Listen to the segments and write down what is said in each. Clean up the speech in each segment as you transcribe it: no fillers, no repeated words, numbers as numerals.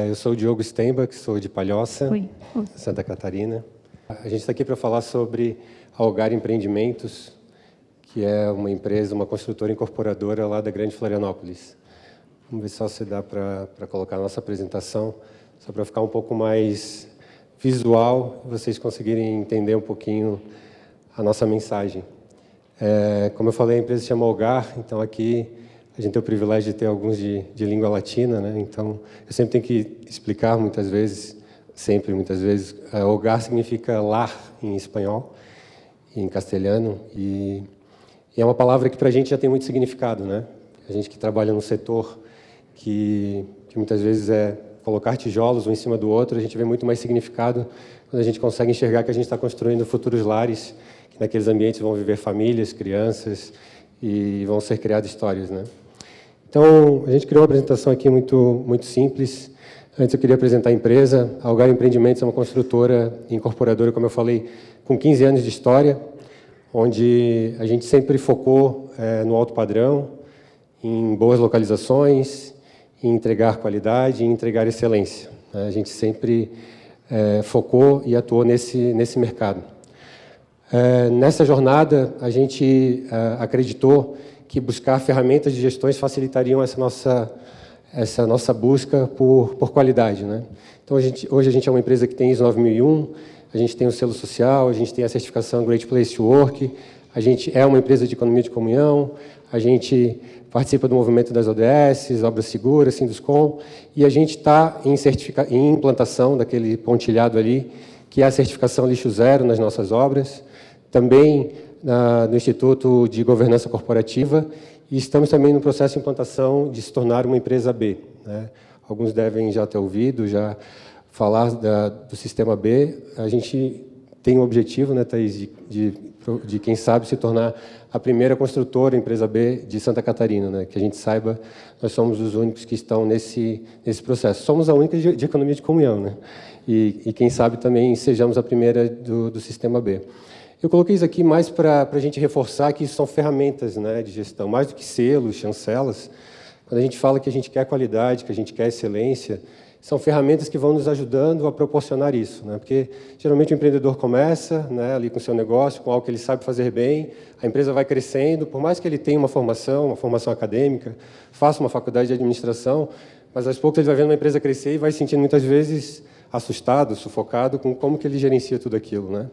Eu sou o Diogo Steinbach, sou de Palhoça, Oi. Santa Catarina. A gente está aqui para falar sobre a Algar Empreendimentos, que é uma empresa, uma construtora incorporadora lá da Grande Florianópolis. Vamos ver só se dá para colocar a nossa apresentação, só para ficar um pouco mais visual, vocês conseguirem entender um pouquinho a nossa mensagem. Como eu falei, a empresa se chama Algar, então aqui a gente tem o privilégio de ter alguns de língua latina, né? Então eu sempre tenho que explicar muitas vezes, Algar significa lar em espanhol, em castelhano, e é uma palavra que para a gente já tem muito significado, né? A gente que trabalha num setor que muitas vezes é colocar tijolos um em cima do outro, a gente vê muito mais significado quando a gente consegue enxergar que a gente está construindo futuros lares, que naqueles ambientes vão viver famílias, crianças, e vão ser criadas histórias, né? Então, a gente criou uma apresentação aqui muito simples. Antes eu queria apresentar a empresa. A Algar Empreendimentos é uma construtora e incorporadora, como eu falei, com 15 anos de história, onde a gente sempre focou no alto padrão, em boas localizações, em entregar qualidade, em entregar excelência. A gente sempre focou e atuou nesse mercado. Nessa jornada, a gente acreditou que buscar ferramentas de gestões facilitariam essa nossa busca por qualidade, né? Então, hoje a gente é uma empresa que tem ISO 9001, a gente tem o selo social, a gente tem a certificação Great Place to Work, a gente é uma empresa de economia de comunhão, a gente participa do movimento das ODS, Obras Seguras, Sinduscom, e a gente está em implantação daquele pontilhado ali, que é a certificação lixo zero nas nossas obras, também no Instituto de Governança Corporativa, e estamos também no processo de implantação de se tornar uma empresa B, né? Alguns devem já ter ouvido, já falar do Sistema B. A gente tem um objetivo, né, Thaís, de quem sabe se tornar a primeira construtora, empresa B de Santa Catarina, né? Que a gente saiba, nós somos os únicos que estão nesse processo. Somos a única de economia de comunhão, né? E quem sabe também sejamos a primeira do Sistema B. Eu coloquei isso aqui mais para a gente reforçar que isso são ferramentas, né, de gestão, mais do que selos, chancelas. Quando a gente fala que a gente quer qualidade, que a gente quer excelência, são ferramentas que vão nos ajudando a proporcionar isso, né? Porque geralmente o empreendedor começa, né, ali com o seu negócio, com algo que ele sabe fazer bem, a empresa vai crescendo, por mais que ele tenha uma formação acadêmica, faça uma faculdade de administração, mas aos poucos ele vai vendo uma empresa crescer e vai se sentindo muitas vezes assustado, sufocado com como que ele gerencia tudo aquilo, né?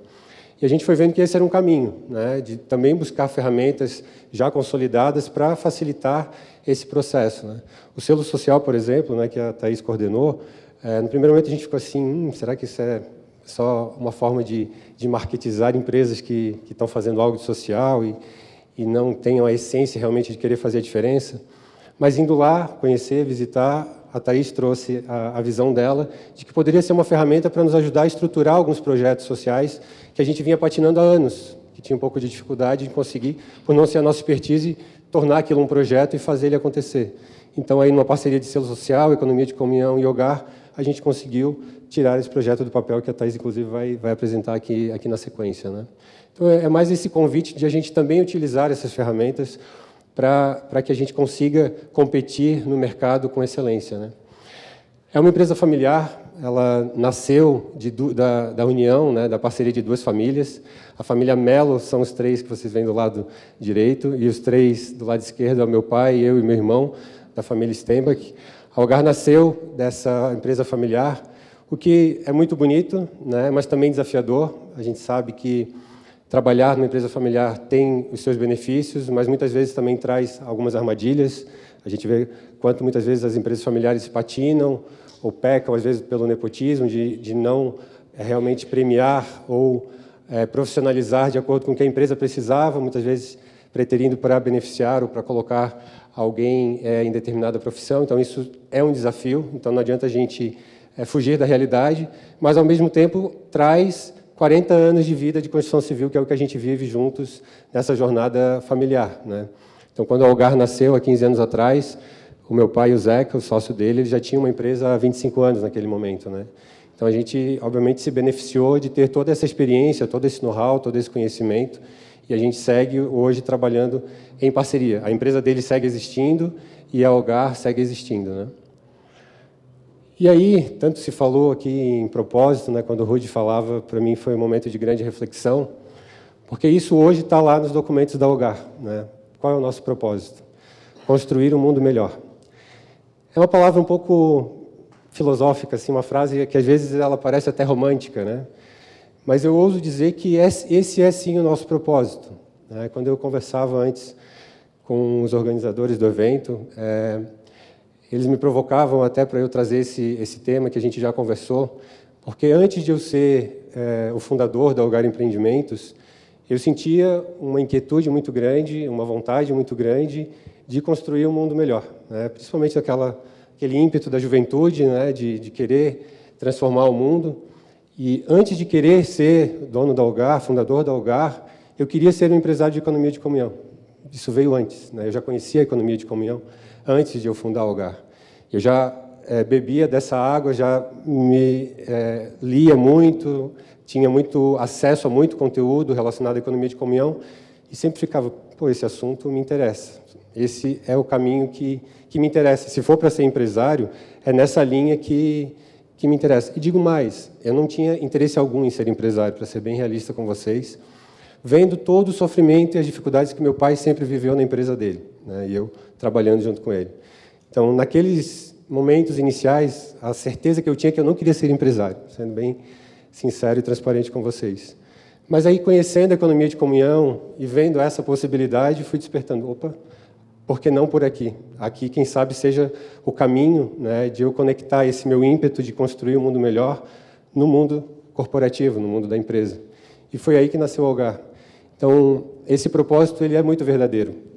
E a gente foi vendo que esse era um caminho, né, de também buscar ferramentas já consolidadas para facilitar esse processo, né? O selo social, por exemplo, né, que a Thaís coordenou, no primeiro momento a gente ficou assim, será que isso é só uma forma de marketizar empresas que estão fazendo algo de social e não tenham a essência realmente de querer fazer a diferença? Mas indo lá, conhecer, visitar, a Thaís trouxe a visão dela de que poderia ser uma ferramenta para nos ajudar a estruturar alguns projetos sociais que a gente vinha patinando há anos, que tinha um pouco de dificuldade de conseguir, por não ser a nossa expertise, tornar aquilo um projeto e fazer ele acontecer. Então, aí, numa parceria de selo social, economia de comunhão e Algar, a gente conseguiu tirar esse projeto do papel que a Thaís, inclusive, vai apresentar aqui na sequência, né? Então, é mais esse convite de a gente também utilizar essas ferramentas para que a gente consiga competir no mercado com excelência, né? É uma empresa familiar, ela nasceu da união, né, da parceria de duas famílias. A família Melo são os três que vocês veem do lado direito, e os três do lado esquerdo é o meu pai, eu e meu irmão, da família Steinbach. A Algar nasceu dessa empresa familiar, o que é muito bonito, né, mas também desafiador. A gente sabe que trabalhar numa empresa familiar tem os seus benefícios, mas muitas vezes também traz algumas armadilhas. A gente vê quanto muitas vezes as empresas familiares patinam ou pecam, às vezes, pelo nepotismo, de não realmente premiar ou profissionalizar de acordo com o que a empresa precisava, muitas vezes preterindo para beneficiar ou para colocar alguém em determinada profissão. Então, isso é um desafio. Então, não adianta a gente fugir da realidade, mas, ao mesmo tempo, traz 40 anos de vida de construção civil, que é o que a gente vive juntos nessa jornada familiar, né? Então, quando a Algar nasceu, há 15 anos atrás, o meu pai, o Zeca, o sócio dele, ele já tinha uma empresa há 25 anos naquele momento, né? Então, a gente, obviamente, se beneficiou de ter toda essa experiência, todo esse know-how, todo esse conhecimento, e a gente segue hoje trabalhando em parceria. A empresa dele segue existindo e a Algar segue existindo, né? E aí, tanto se falou aqui em propósito, né, quando o Rudy falava, para mim foi um momento de grande reflexão, porque isso hoje está lá nos documentos da Algar, né? Qual é o nosso propósito? Construir um mundo melhor. É uma palavra um pouco filosófica, assim, uma frase que às vezes ela parece até romântica, né? Mas eu ouso dizer que esse é sim o nosso propósito, né? Quando eu conversava antes com os organizadores do evento, eles me provocavam até para eu trazer esse tema que a gente já conversou, porque antes de eu ser o fundador da Algar Empreendimentos, eu sentia uma inquietude muito grande, uma vontade muito grande de construir um mundo melhor, né? Principalmente aquele ímpeto da juventude, né? de querer transformar o mundo. E antes de querer ser dono da Algar, fundador da Algar, eu queria ser um empresário de economia de comunhão. Isso veio antes, né? Eu já conhecia a economia de comunhão antes de eu fundar a Algar. Eu já bebia dessa água, já me lia muito, tinha muito acesso a muito conteúdo relacionado à economia de comunhão e sempre ficava, pô, esse assunto me interessa. Esse é o caminho que me interessa. Se for para ser empresário, é nessa linha que me interessa. E digo mais, eu não tinha interesse algum em ser empresário, para ser bem realista com vocês, vendo todo o sofrimento e as dificuldades que meu pai sempre viveu na empresa dele, né? E eu trabalhando junto com ele. Então, naqueles momentos iniciais, a certeza que eu tinha é que eu não queria ser empresário, sendo bem sincero e transparente com vocês. Mas aí, conhecendo a economia de comunhão e vendo essa possibilidade, fui despertando, opa, por que não por aqui? Aqui, quem sabe, seja o caminho, né, de eu conectar esse meu ímpeto de construir um mundo melhor no mundo corporativo, no mundo da empresa. E foi aí que nasceu o Algar. Então, esse propósito ele é muito verdadeiro.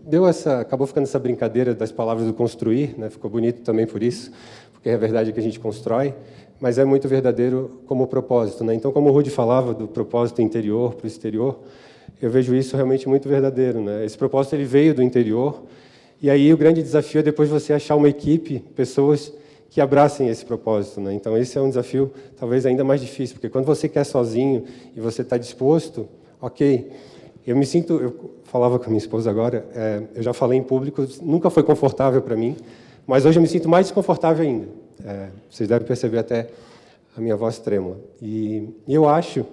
Acabou ficando essa brincadeira das palavras do construir, né? Ficou bonito também por isso, porque é a verdade que a gente constrói, mas é muito verdadeiro como propósito, né? Então, como o Rudy falava do propósito interior para o exterior, eu vejo isso realmente muito verdadeiro, né? Esse propósito ele veio do interior, e aí o grande desafio é depois você achar uma equipe, pessoas que abracem esse propósito, né? Então, esse é um desafio talvez ainda mais difícil, porque quando você quer sozinho e você está disposto, ok. Eu falava com a minha esposa agora, eu já falei em público, nunca foi confortável para mim, mas hoje eu me sinto mais desconfortável ainda. Vocês devem perceber até a minha voz trêmula. E eu acho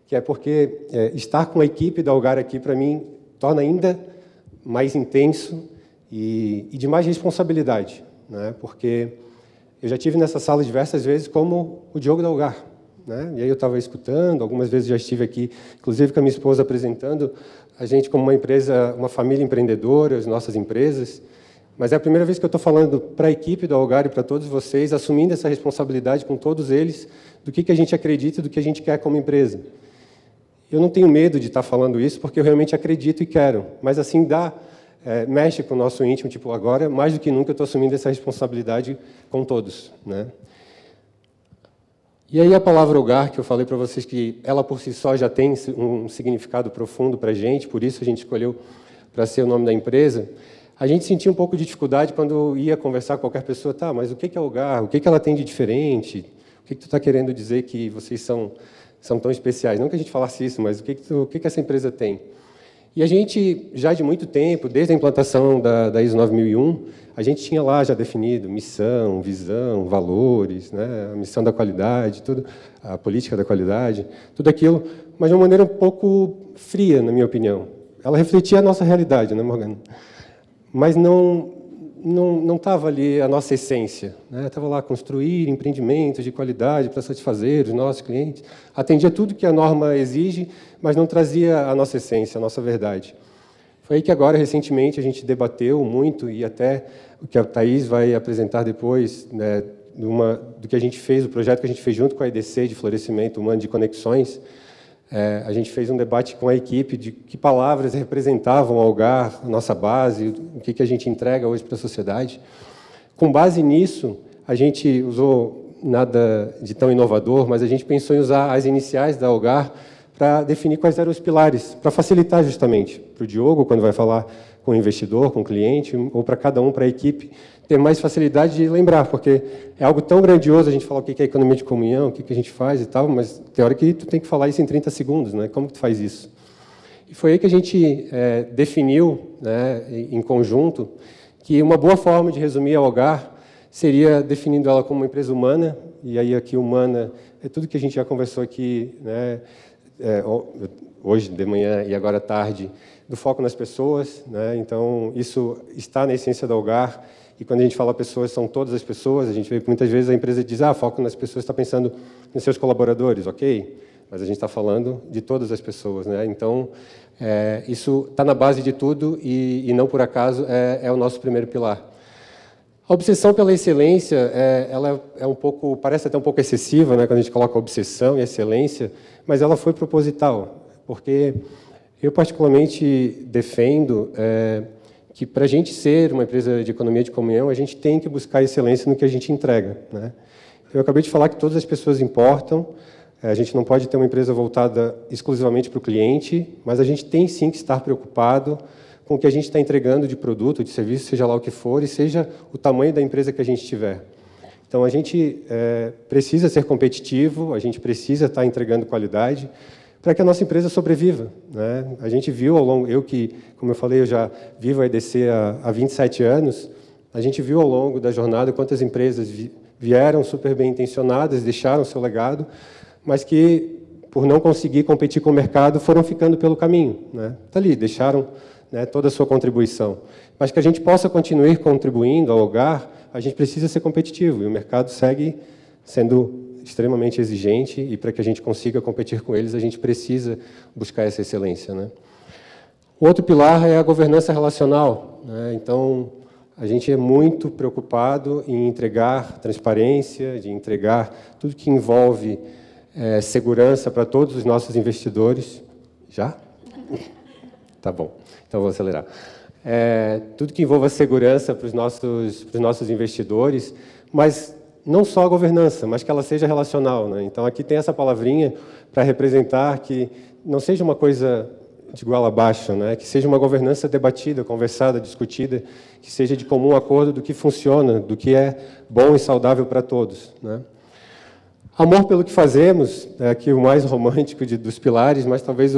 que é porque estar com a equipe da Algar aqui, para mim, torna ainda mais intenso e de mais responsabilidade, né? Porque eu já estive nessa sala diversas vezes como o Diogo da Algar, né? E aí eu estava escutando, algumas vezes já estive aqui, inclusive com a minha esposa apresentando a gente como uma empresa, uma família empreendedora, as nossas empresas, mas é a primeira vez que eu estou falando para a equipe do Algar e para todos vocês, assumindo essa responsabilidade com todos eles, do que a gente acredita e do que a gente quer como empresa. Eu não tenho medo de estar falando isso, porque eu realmente acredito e quero, mas assim mexe com o nosso íntimo, tipo, agora, mais do que nunca, eu estou assumindo essa responsabilidade com todos, né? E aí a palavra Algar, que eu falei para vocês que ela por si só já tem um significado profundo para a gente, por isso a gente escolheu para ser o nome da empresa, a gente sentia um pouco de dificuldade quando ia conversar com qualquer pessoa, tá, mas o que é Algar? O que ela tem de diferente? O que tu está querendo dizer que vocês são tão especiais? Não que a gente falasse isso, mas o que essa empresa tem? E a gente, já de muito tempo, desde a implantação da ISO 9001, a gente tinha lá já definido missão, visão, valores, né, a missão da qualidade, tudo, a política da qualidade, tudo aquilo, mas de uma maneira um pouco fria, na minha opinião. Ela refletia a nossa realidade, né, Morgana? Mas não estava ali a nossa essência, né? Estava lá construir empreendimentos de qualidade para satisfazer os nossos clientes, atendia tudo que a norma exige, mas não trazia a nossa essência, a nossa verdade. Foi aí que agora, recentemente, a gente debateu muito, e até o que a Thaís vai apresentar depois, né, do que a gente fez, o projeto que a gente fez junto com a EDC de Florescimento Humano de Conexões. A gente fez um debate com a equipe de que palavras representavam o Algar, a nossa base, o que a gente entrega hoje para a sociedade. Com base nisso, a gente usou nada de tão inovador, mas a gente pensou em usar as iniciais da Algar para definir quais eram os pilares, para facilitar justamente para o Diogo, quando vai falar com o investidor, com o cliente, ou para cada um, para a equipe, ter mais facilidade de lembrar, porque é algo tão grandioso a gente falar o que é economia de comunhão, o que a gente faz e tal, mas tem hora que tu tem que falar isso em 30 segundos, né? Como que tu faz isso? E foi aí que a gente definiu, né, em conjunto, que uma boa forma de resumir a Algar seria definindo ela como uma empresa humana, e aí aqui humana é tudo que a gente já conversou aqui, né, hoje de manhã e agora à tarde, do foco nas pessoas, né? Então isso está na essência da Algar, e quando a gente fala pessoas, são todas as pessoas. A gente vê que muitas vezes a empresa diz, foco nas pessoas, está pensando nos seus colaboradores, ok? Mas a gente está falando de todas as pessoas, né? Então isso está na base de tudo e não por acaso é o nosso primeiro pilar. A obsessão pela excelência, ela é um pouco, parece até um pouco excessiva, né, quando a gente coloca obsessão e excelência, mas ela foi proposital, porque eu particularmente defendo que para a gente ser uma empresa de economia de comunhão, a gente tem que buscar excelência no que a gente entrega, né? Eu acabei de falar que todas as pessoas importam, a gente não pode ter uma empresa voltada exclusivamente para o cliente, mas a gente tem sim que estar preocupado com o que a gente está entregando de produto, de serviço, seja lá o que for, e seja o tamanho da empresa que a gente tiver. Então, a gente precisa ser competitivo, a gente precisa estar entregando qualidade para que a nossa empresa sobreviva, né? A gente viu ao longo, eu que, como eu falei, eu já vivo a EDC há 27 anos, a gente viu ao longo da jornada quantas empresas vieram super bem intencionadas, deixaram seu legado, mas que, por não conseguir competir com o mercado, foram ficando pelo caminho, né? Tá ali, deixaram, né, toda a sua contribuição. Mas que a gente possa continuar contribuindo ao Algar, a gente precisa ser competitivo, e o mercado segue sendo extremamente exigente, e para que a gente consiga competir com eles, a gente precisa buscar essa excelência, né? O outro pilar é a governança relacional, né? Então, a gente é muito preocupado em entregar transparência, de entregar tudo que envolve segurança para todos os nossos investidores. Já? Tá bom, então vou acelerar. Tudo que envolva segurança para os nossos investidores, mas não só a governança, mas que ela seja relacional, né? Então, aqui tem essa palavrinha para representar que não seja uma coisa de igual a baixo, né? Que seja uma governança debatida, conversada, discutida, que seja de comum acordo do que funciona, do que é bom e saudável para todos, né? Amor pelo que fazemos, é aqui o mais romântico dos pilares, mas talvez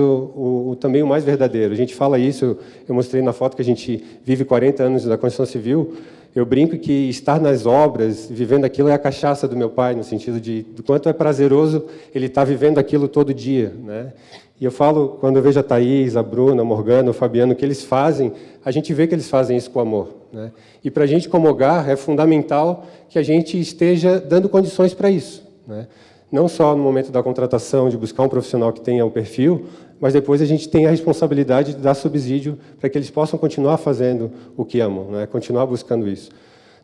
também o mais verdadeiro. A gente fala isso, eu mostrei na foto que a gente vive 40 anos da construção civil. Eu brinco que estar nas obras, vivendo aquilo, é a cachaça do meu pai, no sentido do quanto é prazeroso ele estar vivendo aquilo todo dia, né? E eu falo, quando eu vejo a Thaís, a Bruna, a Morgana, o Fabiano, o que eles fazem, a gente vê que eles fazem isso com amor, né? E para a gente, como Algar, é fundamental que a gente esteja dando condições para isso, né? Não só no momento da contratação, de buscar um profissional que tenha o perfil, mas depois a gente tem a responsabilidade de dar subsídio para que eles possam continuar fazendo o que amam, né? Continuar buscando isso.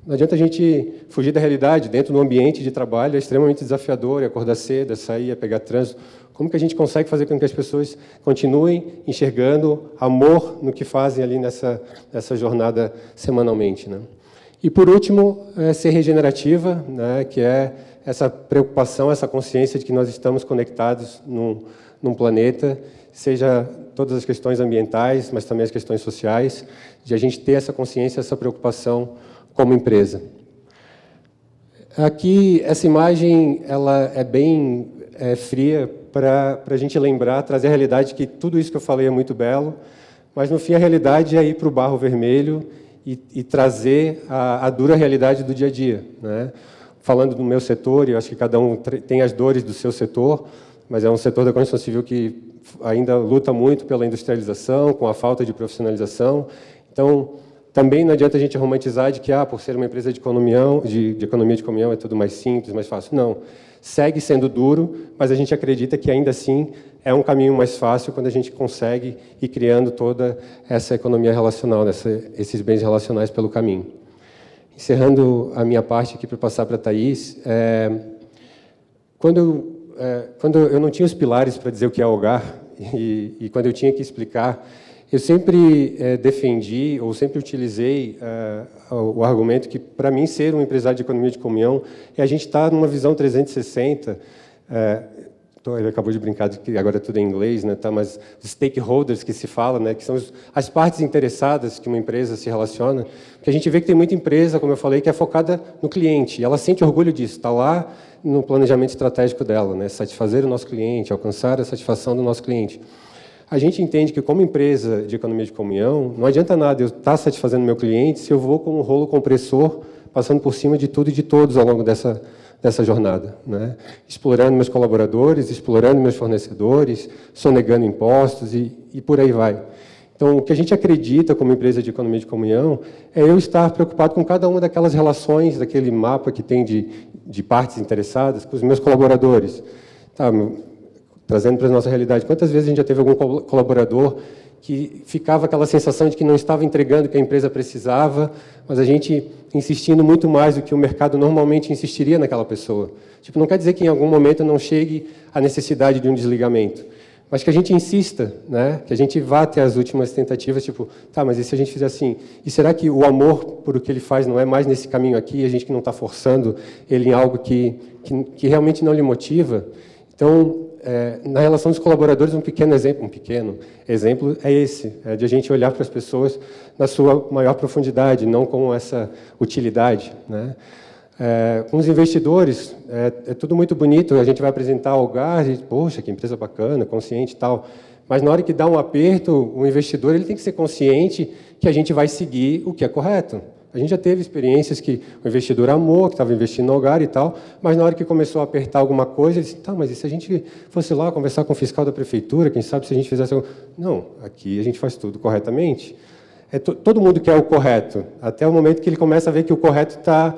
Não adianta a gente fugir da realidade. Dentro do ambiente de trabalho é extremamente desafiador, acordar cedo, sair, pegar trânsito. Como que a gente consegue fazer com que as pessoas continuem enxergando amor no que fazem ali nessa jornada semanalmente, né? E, por último, ser regenerativa, né? Que é essa preocupação, essa consciência de que nós estamos conectados num planeta, seja todas as questões ambientais, mas também as questões sociais, de a gente ter essa consciência, essa preocupação como empresa. Aqui, essa imagem ela é bem fria para a gente lembrar, trazer a realidade que tudo isso que eu falei é muito belo, mas, no fim, a realidade é ir para o barro vermelho e trazer a dura realidade do dia a dia, né? Falando do meu setor, eu acho que cada um tem as dores do seu setor, mas é um setor da construção civil que ainda luta muito pela industrialização, com a falta de profissionalização. Então, também não adianta a gente romantizar de que, por ser uma empresa de economia de comunhão, é tudo mais simples, mais fácil. Não. Segue sendo duro, mas a gente acredita que, ainda assim, é um caminho mais fácil quando a gente consegue ir criando toda essa economia relacional, esses bens relacionais pelo caminho. Encerrando a minha parte aqui para passar para a Thaís, quando eu não tinha os pilares para dizer o que é Algar, e quando eu tinha que explicar, eu sempre defendi, ou sempre utilizei o argumento que, para mim, ser um empresário de economia de comunhão é a gente estar numa visão 360. Ele acabou de brincar de que agora tudo é em inglês, né? Tá, mas os stakeholders que se fala, né? Que são as partes interessadas que uma empresa se relaciona, que a gente vê que tem muita empresa, como eu falei, que é focada no cliente, e ela sente orgulho disso, está lá no planejamento estratégico dela, né? Satisfazer o nosso cliente, alcançar a satisfação do nosso cliente. A gente entende que, como empresa de economia de comunhão, não adianta nada eu estar satisfazendo o meu cliente se eu vou com um rolo compressor passando por cima de tudo e de todos ao longo dessa jornada, né? Explorando meus colaboradores, explorando meus fornecedores, sonegando impostos e por aí vai. Então, o que a gente acredita como empresa de economia de comunhão é eu estar preocupado com cada uma daquelas relações, daquele mapa que tem de partes interessadas, com os meus colaboradores. Tá, trazendo para a nossa realidade, quantas vezes a gente já teve algum colaborador que ficava aquela sensação de que não estava entregando o que a empresa precisava, mas a gente insistindo muito mais do que o mercado normalmente insistiria naquela pessoa. Tipo, não quer dizer que em algum momento não chegue a necessidade de um desligamento, mas que a gente insista, né? Que a gente vá até as últimas tentativas, tipo, tá, mas e se a gente fizer assim? E será que o amor por o que ele faz não é mais nesse caminho aqui, a gente que não está forçando ele em algo que realmente não lhe motiva? Então, na relação dos colaboradores, um pequeno exemplo é esse, de a gente olhar para as pessoas na sua maior profundidade, não com essa utilidade, né? Com os investidores, é tudo muito bonito, a gente vai apresentar o Algar, e, poxa, que empresa bacana, consciente e tal, mas na hora que dá um aperto, o investidor ele tem que ser consciente que a gente vai seguir o que é correto. A gente já teve experiências que o investidor amou, que estava investindo no Algar e tal, mas na hora que começou a apertar alguma coisa, ele disse, tá, mas e se a gente fosse lá conversar com o fiscal da prefeitura, quem sabe se a gente fizesse... Não, aqui a gente faz tudo corretamente. Todo mundo quer o correto, até o momento que ele começa a ver que o correto está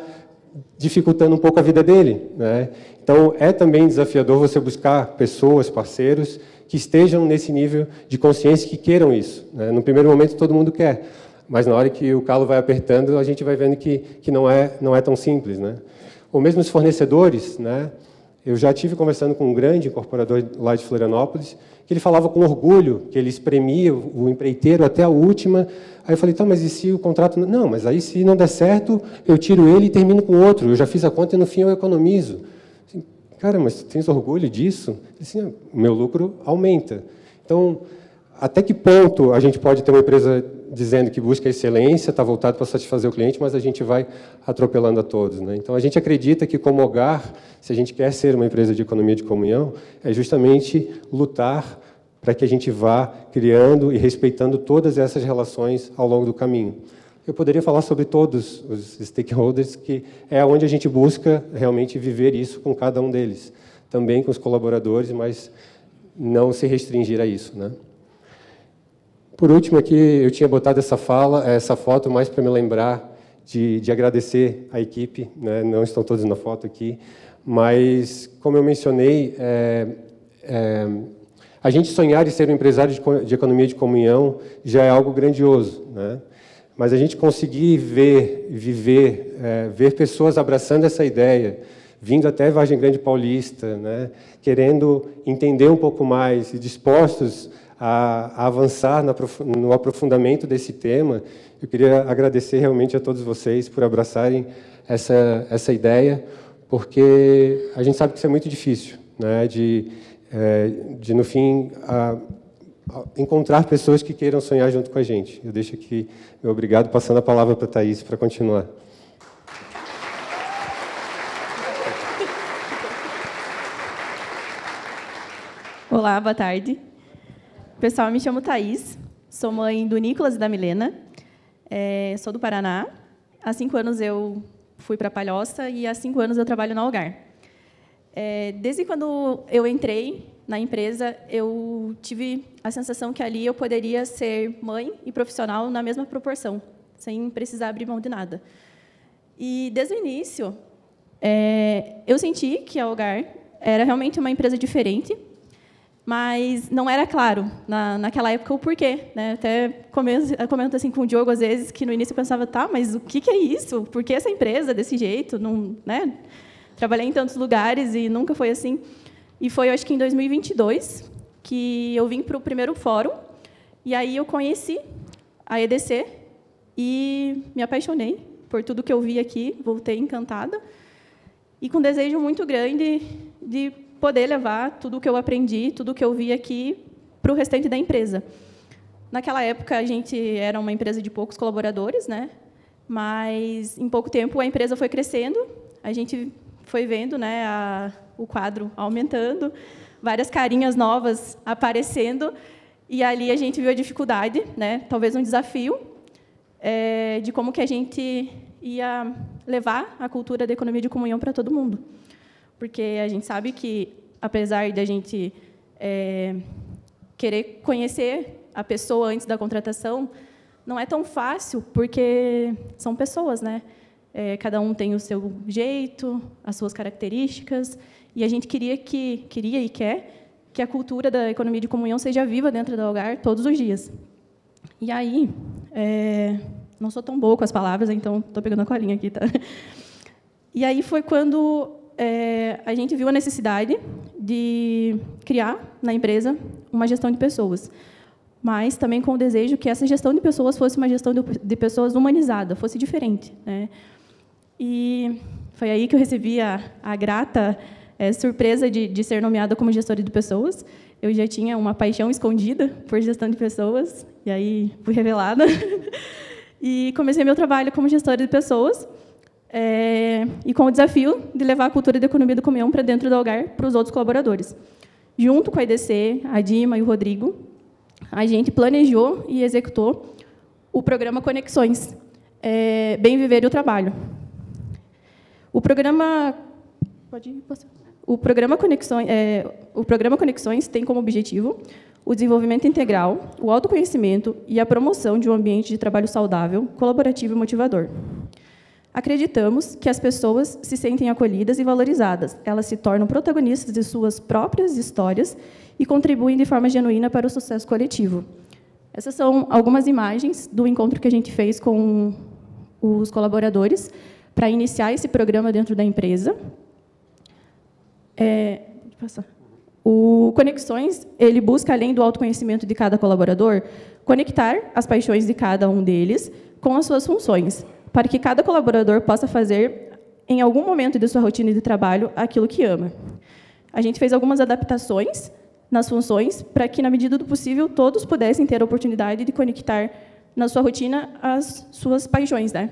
dificultando um pouco a vida dele, né? Então, é também desafiador você buscar pessoas, parceiros, que estejam nesse nível de consciência, que queiram isso, né? No primeiro momento, todo mundo quer, mas na hora que o calo vai apertando, a gente vai vendo que não é tão simples, né? Ou mesmo os fornecedores, né? Eu já tive conversando com um grande incorporador lá de Florianópolis, que ele falava com orgulho, que ele espremia o empreiteiro até a última. Aí eu falei, tá, mas e se o contrato... Não, mas aí se não der certo, eu tiro ele e termino com outro. Eu já fiz a conta e no fim eu economizo. Assim, cara, mas tu tens orgulho disso? Assim, o meu lucro aumenta. Então, até que ponto a gente pode ter uma empresa dizendo que busca excelência, está voltado para satisfazer o cliente, mas a gente vai atropelando a todos, né? Então, a gente acredita que, como Algar, se a gente quer ser uma empresa de economia de comunhão, é justamente lutar para que a gente vá criando e respeitando todas essas relações ao longo do caminho. Eu poderia falar sobre todos os stakeholders, que é onde a gente busca realmente viver isso com cada um deles, também com os colaboradores, mas não se restringir a isso, né? Por último, aqui eu tinha botado essa foto mais para me lembrar de agradecer a equipe, né? Não estão todos na foto aqui, mas, como eu mencionei, a gente sonhar em ser um empresário de economia de comunhão já é algo grandioso, né? Mas a gente conseguir ver pessoas abraçando essa ideia, vindo até Vargem Grande Paulista, né? Querendo entender um pouco mais e dispostos a avançar no aprofundamento desse tema, eu queria agradecer realmente a todos vocês por abraçarem essa ideia, porque a gente sabe que isso é muito difícil, né? De no fim, encontrar pessoas que queiram sonhar junto com a gente. Eu deixo aqui meu obrigado, passando a palavra para a Thaís para continuar. Olá, boa tarde. Pessoal, eu me chamo Thaís, sou mãe do Nicolas e da Milena, sou do Paraná. Há 5 anos eu fui para Palhoça e há 5 anos eu trabalho no Algar. Desde quando eu entrei na empresa, eu tive a sensação que ali eu poderia ser mãe e profissional na mesma proporção, sem precisar abrir mão de nada. E, desde o início, eu senti que a Algar era realmente uma empresa diferente, mas não era claro, naquela época, o porquê, né? Até comento assim com o Diogo, às vezes, que no início eu pensava, tá, mas o que é isso? Por que essa empresa desse jeito? Não, né? Trabalhei em tantos lugares e nunca foi assim. E foi, eu acho que em 2022, que eu vim para o primeiro fórum, e aí eu conheci a EDC e me apaixonei por tudo que eu vi aqui, voltei encantada, e com um desejo muito grande de poder levar tudo o que eu aprendi, tudo o que eu vi aqui, para o restante da empresa. Naquela época, a gente era uma empresa de poucos colaboradores, né? Mas, em pouco tempo, a empresa foi crescendo, a gente foi vendo, né, o quadro aumentando, várias carinhas novas aparecendo, E ali a gente viu a dificuldade, né, talvez um desafio, de como que a gente ia levar a cultura da economia de comunhão para todo mundo. Porque a gente sabe que, apesar de a gente querer conhecer a pessoa antes da contratação, não é tão fácil, porque são pessoas, né? Cada um tem o seu jeito, as suas características, e a gente queria e quer que a cultura da economia de comunhão seja viva dentro do Algar todos os dias. E aí, não sou tão boa com as palavras, então estou pegando a colinha aqui, tá? E aí foi quando a gente viu a necessidade de criar na empresa uma gestão de pessoas, mas também com o desejo que essa gestão de pessoas fosse uma gestão de pessoas humanizada, fosse diferente, né? E foi aí que eu recebi a grata surpresa de ser nomeada como gestora de pessoas. Eu já tinha uma paixão escondida por gestão de pessoas, e aí fui revelada. E comecei meu trabalho como gestora de pessoas, e com o desafio de levar a cultura da economia do comunhão para dentro do Algar para os outros colaboradores. Junto com a EDC, a Dima e o Rodrigo, a gente planejou e executou o programa Conexões, Bem Viver e o Trabalho. O programa Conexões tem como objetivo o desenvolvimento integral, o autoconhecimento e a promoção de um ambiente de trabalho saudável, colaborativo e motivador. Acreditamos que as pessoas se sentem acolhidas e valorizadas. Elas se tornam protagonistas de suas próprias histórias e contribuem de forma genuína para o sucesso coletivo. Essas são algumas imagens do encontro que a gente fez com os colaboradores para iniciar esse programa dentro da empresa. Pode passar. O Conexões, ele busca, além do autoconhecimento de cada colaborador, conectar as paixões de cada um deles com as suas funções, para que cada colaborador possa fazer, em algum momento de sua rotina de trabalho, aquilo que ama. A gente fez algumas adaptações nas funções para que, na medida do possível, todos pudessem ter a oportunidade de conectar na sua rotina as suas paixões, né?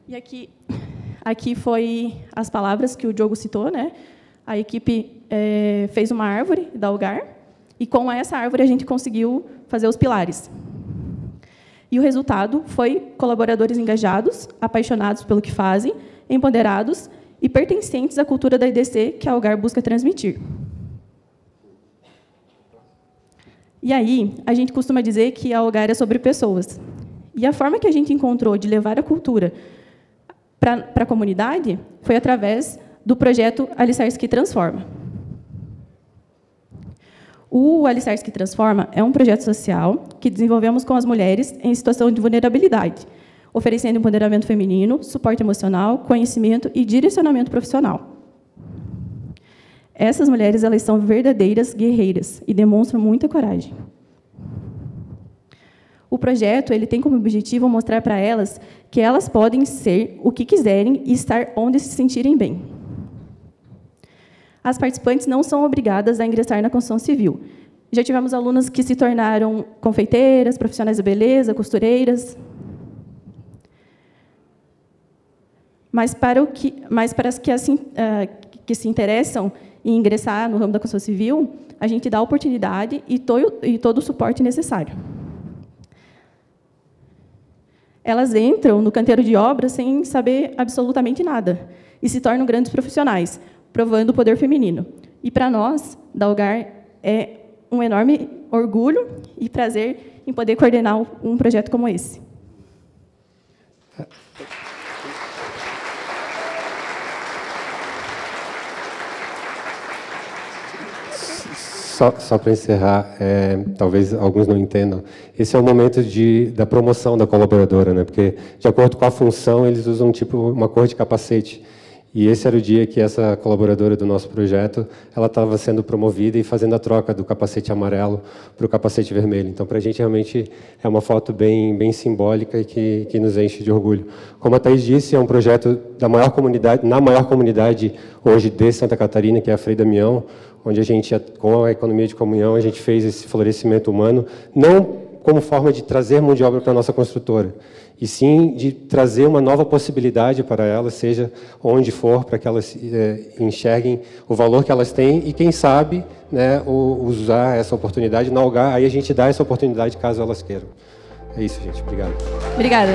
E aqui foi as palavras que o Diogo citou, né? A equipe fez uma árvore da Algar, e com essa árvore a gente conseguiu fazer os pilares. E o resultado foi colaboradores engajados, apaixonados pelo que fazem, empoderados e pertencentes à cultura da EDC que a Algar busca transmitir. E aí, a gente costuma dizer que a Algar é sobre pessoas. E a forma que a gente encontrou de levar a cultura para a comunidade foi através do projeto Alicerce que Transforma. O Alicerce que Transforma é um projeto social que desenvolvemos com as mulheres em situação de vulnerabilidade, oferecendo empoderamento feminino, suporte emocional, conhecimento e direcionamento profissional. Essas mulheres, elas são verdadeiras guerreiras e demonstram muita coragem. O projeto, ele tem como objetivo mostrar para elas que elas podem ser o que quiserem e estar onde se sentirem bem. As participantes não são obrigadas a ingressar na construção civil. Já tivemos alunas que se tornaram confeiteiras, profissionais da beleza, costureiras. Mas para as que se interessam em ingressar no ramo da construção civil, a gente dá a oportunidade e todo o suporte necessário. Elas entram no canteiro de obras sem saber absolutamente nada e se tornam grandes profissionais, provando o poder feminino. E, para nós, da Algar, é um enorme orgulho e prazer em poder coordenar um projeto como esse. Só para encerrar, talvez alguns não entendam, esse é o momento da promoção da colaboradora, né? Porque, de acordo com a função, eles usam uma cor de capacete. E esse era o dia que essa colaboradora do nosso projeto ela estava sendo promovida e fazendo a troca do capacete amarelo para o capacete vermelho. Então, para a gente, realmente, é uma foto bem simbólica e que nos enche de orgulho. Como a Thaís disse, é um projeto na maior comunidade hoje de Santa Catarina, que é a Frei Damião, onde a gente, com a economia de comunhão, a gente fez esse florescimento humano, não como forma de trazer mão de obra para a nossa construtora, e sim de trazer uma nova possibilidade para elas, seja onde for, para que elas enxerguem o valor que elas têm e, quem sabe, né, usar essa oportunidade na Algar. Aí a gente dá essa oportunidade caso elas queiram. É isso, gente. Obrigado. Obrigada.